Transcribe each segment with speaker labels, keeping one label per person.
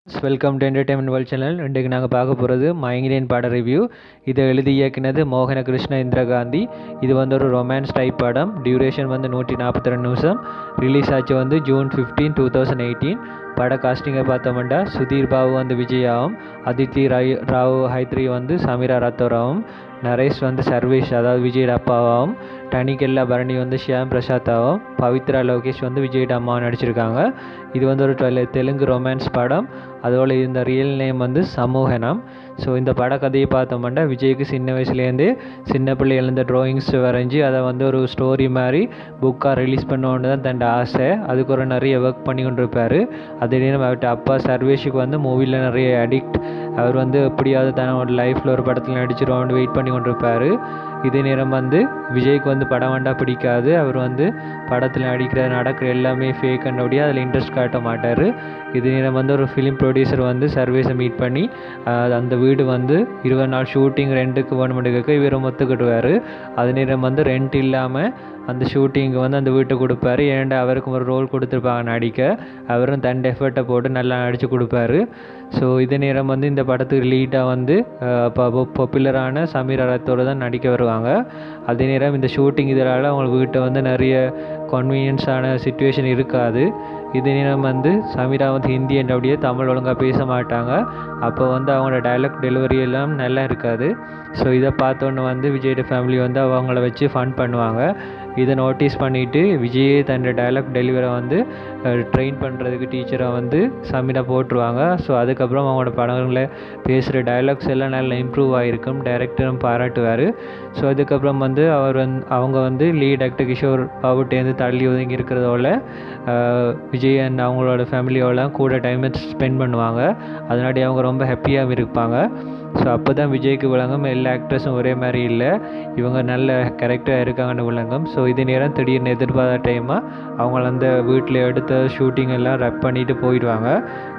Speaker 1: Welcome to entertainment world channel. இன்றைக்கு நாங்கள் பார்க்க போகிறது மைங்கிலியன் பட ரிவ்யூ. இதை எழுதி இயக்கினது மோகன கிருஷ்ண இந்திரகாந்தி. இது வந்து ஒரு ரொமான்ஸ் டைப் படம். டியூரேஷன் வந்து 142 நிமிஷம். ரிலீஸ் ஆச்சு வந்து June 15, 2018. பட காஸ்டிங்கை பார்த்தோம்னா சுதீர் பாபு வந்து விஜயாவும், அதித்தி ராவ் ஹைத்ரி வந்து சமீரா ரத்தோராவும், நரேஷ் வந்து சர்வேஷ் அதாவது விஜயோட அப்பாவாகவும், டனிகெல்லா பரணி வந்து ஷியாம் பிரசாத்தாவும், பவித்ரா லோகேஷ் வந்து விஜயோட அம்மாவும் நடிச்சிருக்காங்க. இது வந்து ஒரு தெலுங்கு ரொமான்ஸ் படம். அதோட இந்த ரியல் நேம் வந்து சமூகனம். ஸோ இந்த பட கதையை பார்த்தோம்னா விஜய்க்கு சின்ன வயசுலேருந்தே சின்ன பிள்ளைகள் ட்ராயிங்ஸ் வரைஞ்சி அதை வந்து ஒரு ஸ்டோரி மாதிரி புக்காக ரிலீஸ் பண்ணோன்னு தான் தன் ஆசை. அதுக்கு ஒரு நிறைய ஒர்க் பண்ணி கொண்டு இருப்பார். அதே நேரம் அவர்கிட்ட அப்பா சர்வேஷுக்கு வந்து மூவியில் நிறைய அடிக்ட். அவர் வந்து எப்படியாவது தன்னோட லைஃப்பில் ஒரு படத்தில் நடிச்சிருவான்னு வெயிட் பண்ணி கொண்டு இருப்பார். இதே நேரம் வந்து விஜய்க்கு வந்து படம் வேண்டா பிடிக்காது. அவர் வந்து படத்தில் நடக்கிற எல்லாமே ஃபேக் கண்டபடியாக அதில் இன்ட்ரெஸ்ட் காட்ட மாட்டார். இதே நேரம் வந்து ஒரு ஃபிலிம் ப்ரொடியூசர் வந்து சர்வேஸை மீட் பண்ணி அந்த வீடு வந்து 20 நாள் ஷூட்டிங் ரெண்ட்டுக்கு வேணுமெண்டுக்க இவர் ஒத்துக்கிட்டுவார். அதே நேரம் வந்து ரெண்ட் இல்லாமல் அந்த ஷூட்டிங்கு வந்து அந்த வீட்டை கொடுப்பாரு. ஏன்டா அவருக்கும் ஒரு ரோல் கொடுத்துருப்பாங்க நடிக்க. அவரும் தன் எஃபர்ட்டை போட்டு நல்லா நடித்து கொடுப்பாரு. ஸோ இதே நேரம் வந்து இந்த படத்துக்கு லீடாக வந்து பாப்புலரான சமீரா ரத்தோடு தான் நடிக்க வருவாங்க. அதே நேரம் இந்த ஷூட்டிங் இதனால் அவங்களுக்கு வீட்டை வந்து நிறைய கன்வீனியன்ஸான சிச்சுவேஷன் இருக்காது. இதே நேரம் வந்து சமீரா வந்து ஹிந்தி அப்படியே தமிழ் ஒழுங்காக பேச மாட்டாங்க. அப்போ வந்து அவங்களோட டைலாக் டெலிவரி எல்லாம் நல்லா இருக்காது. ஸோ இதை பார்த்தோன்னு வந்து விஜயோட ஃபேமிலி வந்து அவங்கள வச்சு ஃபன் பண்ணுவாங்க. இதை நோட்டீஸ் பண்ணிவிட்டு விஜயே தன்னோட டைலாக் டெலிவரை வந்து ட்ரெயின் பண்ணுறதுக்கு டீச்சரை வந்து சமீரா போட்டுருவாங்க. ஸோ அதுக்கப்புறம் அவங்களோட படங்களில் பேசுகிற டைலாக்ஸ் எல்லாம் நல்லா இம்ப்ரூவ் ஆகிருக்கும். டைரக்டரும் பாராட்டுவார். ஸோ அதுக்கப்புறம் வந்து அவங்க வந்து லீட் ஆக்டர் கிஷோர் பாபுட்டேருந்து தள்ளி ஒதுங்கி இருக்கிறதோட விஜய் அண்ட் அவங்களோட ஃபேமிலியோட கூட டைம் ஸ்பெண்ட் பண்ணுவாங்க. அதனாடி அவங்க ரொம்ப ஹாப்பியாக இருப்பாங்க. ஸோ அப்போ தான் விஜய்க்கு விளங்கும் எல்லா ஆக்ட்ரஸும் ஒரே மாதிரி இல்லை, இவங்க நல்ல கேரக்டராக இருக்காங்கன்னு விளங்கும். ஸோ இதே நேரம் திடீர்னு எதிர்பார்த்த டைமாக அவங்கள அந்த வீட்டில் எடுத்த ஷூட்டிங் எல்லாம் ரப் பண்ணிவிட்டு போயிடுவாங்க.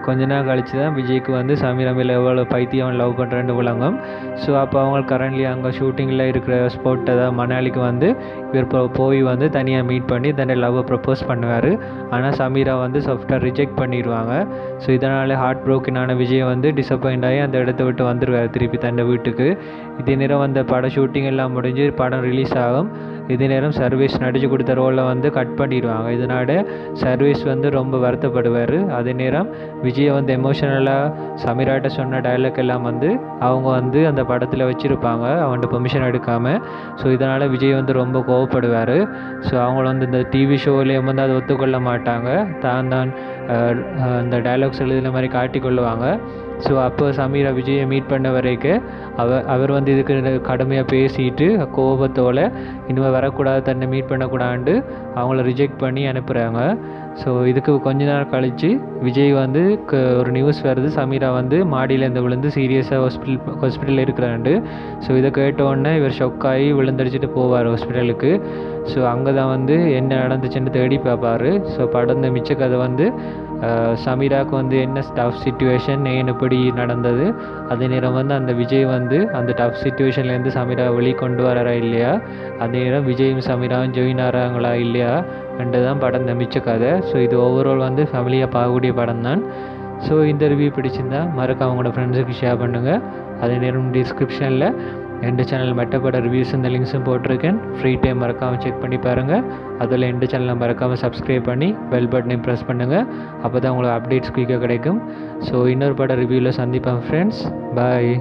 Speaker 1: கொஞ்ச நாள் கழித்து தான் விஜய்க்கு வந்து சமீரா மேலே எவ்வளோ பைத்தியம் லவ் பண்ணுறேன்னு விளங்கும். ஸோ அப்போ அவங்க கரண்ட்லி அங்கே ஷூட்டிங்கில் இருக்கிற ஸ்பாட் அதாவது மணாலிக்கு வந்து இவர் போய் வந்து தனியாக மீட் பண்ணி தன்னை லவ்வை ப்ரப்போஸ் பண்ணுவார். ஆனால் சமீரா வந்து சாஃப்டாக ரிஜெக்ட் பண்ணிடுவாங்க. ஸோ இதனால் ஹார்ட் ப்ரோக்கனான விஜய் வந்து டிசப்பாயிண்ட் ஆகி அந்த இடத்த விட்டு வந்துடுவார் திருப்பி தன்னை வீட்டுக்கு. இதே நேரம் அந்த படம் ஷூட்டிங் எல்லாம் முடிஞ்சு படம் ரிலீஸ் ஆகும். இதே நேரம் சர்வீஸ் நடித்து கொடுத்த ரோலை வந்து கட் பண்ணிடுவாங்க. இதனால் சர்வீஸ் வந்து ரொம்ப வருத்தப்படுவார். அதே நேரம் விஜயை வந்து எமோஷனலாக சமீராட்ட சொன்ன டைலாக் எல்லாம் வந்து அவங்க வந்து அந்த படத்தில் வச்சுருப்பாங்க அவன்கிட்ட பெர்மிஷன் எடுக்காமல். ஸோ இதனால் விஜய் வந்து ரொம்ப கோவப்படுவார். ஸோ அவங்கள வந்து இந்த டிவி ஷோவிலேயும் வந்து அதை ஒத்துக்கொள்ள மாட்டாங்க. தான் அந்த டைலாக்ஸ் எழுதுன மாதிரி காட்டிக்கொள்ளுவாங்க. ஸோ அப்போ சமீரா விஜயை மீட் பண்ண வரைக்கும் அவர் வந்து இதுக்கு கடுமையாக பேசிட்டு கோபத்தோடு இனிமேல் வரக்கூடாது, தன்னை மீட் பண்ணக்கூடாது அவங்கள ரிஜெக்ட் பண்ணி அனுப்புகிறாங்க. ஸோ இதுக்கு கொஞ்ச நாள் கழித்து விஜய் வந்து ஒரு நியூஸ் வருது, சமீரா வந்து மாடியிலேருந்து விழுந்து சீரியஸாக ஹாஸ்பிட்டலில் இருக்கிறாண்டு. ஸோ இதை கேட்டோடனே இவர் ஷொக்காகி விழுந்தடிச்சிட்டு போவார் ஹாஸ்பிட்டலுக்கு. ஸோ அங்கே தான் வந்து என்ன நடந்துச்சுன்னு தேடி பார்ப்பார். ஸோ படம் மிச்ச கதை வந்து சமீராவுக்கு வந்து என்ன டஃப் சிச்சுவேஷன் ஏன் எப்படி நடந்தது, அதே நேரம் வந்து அந்த விஜய் வந்து அந்த டஃப் சிச்சுவேஷன்லேருந்து சமீரா வெளியே கொண்டு வராரா இல்லையா, அதே நேரம் விஜயும் சமீராவும் ஜாயின் ஆகிறாங்களா இல்லையா ரெண்டு தான் படம் மிச்ச கதை. ஸோ இது ஓவரால் வந்து ஃபேமிலியாக பார்க்கக்கூடிய படம் தான். ஸோ இந்த ரிவ்யூ பிடிச்சிருந்தா மறக்காம அவங்களோட ஃப்ரெண்ட்ஸுக்கு ஷேர் பண்ணுங்கள். அதே நேரம் டிஸ்கிரிப்ஷனில் எந்த சேனல் மெட்டப்பட ரிவ்யூஸ் இந்த லிங்க்ஸும் போட்டிருக்கேன். ஃப்ரீ டைம் மறக்காமல் செக் பண்ணி பாருங்கள். அதில் எந்த சேனலை மறக்காமல் சப்ஸ்கிரைப் பண்ணி பெல் பட்டனையும் ப்ரெஸ் பண்ணுங்கள். அப்போ தான் உங்களுக்கு அப்டேட்ஸ் குயிக்காக கிடைக்கும். ஸோ இன்னொரு பட ரிவ்யூவில் சந்திப்பேன் ஃப்ரெண்ட்ஸ். பாய்.